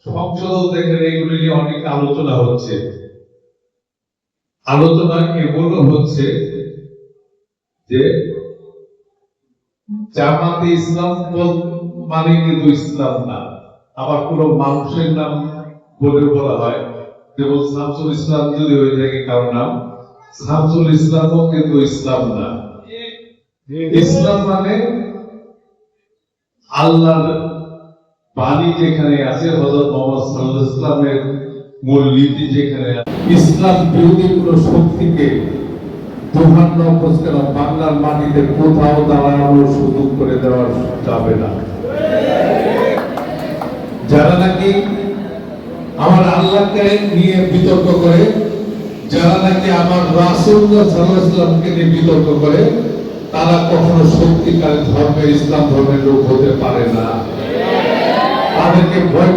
সংসদ দেখেন এগুলি নিয়ে অনেক আলোচনা হচ্ছে। আলোচনা এগুলো হচ্ছে যে জামাতে ইসলাম মানে কিন্তু ইসলাম না, আবার কোন মানুষের নাম বলে বলা হয়, যেমন শামসুল ইসলাম যদি হয়ে থাকে কারো নাম, শামসুল ইসলামও কিন্তু ইসলাম না। ইসলাম মানে আল্লাহর বাণী যেখানে আছে, হযরত মুহাম্মদ সাল্লাল্লাহু আলাইহি ওয়াসাল্লামের মূল নীতি যেখানে আছে, ইসলাম বিরোধী কোন শক্তিকে বাংলার মাটিতে কোথাও দাঁড়ানোর সুযোগ করে দেওয়া যাবে না। যারা নাকি আমার আল্লাহকে নিয়ে বিতর্ক করে, যারা নাকি আমার রাসূলুল্লাহ সাল্লাল্লাহু আলাইহি ওয়াসাল্লামকে নিয়ে বিতর্ক করে, তারা কখনো সত্যিকার ধর্মের, ইসলাম ধর্মের লোক হতে পারে না। তাদেরকে ভয়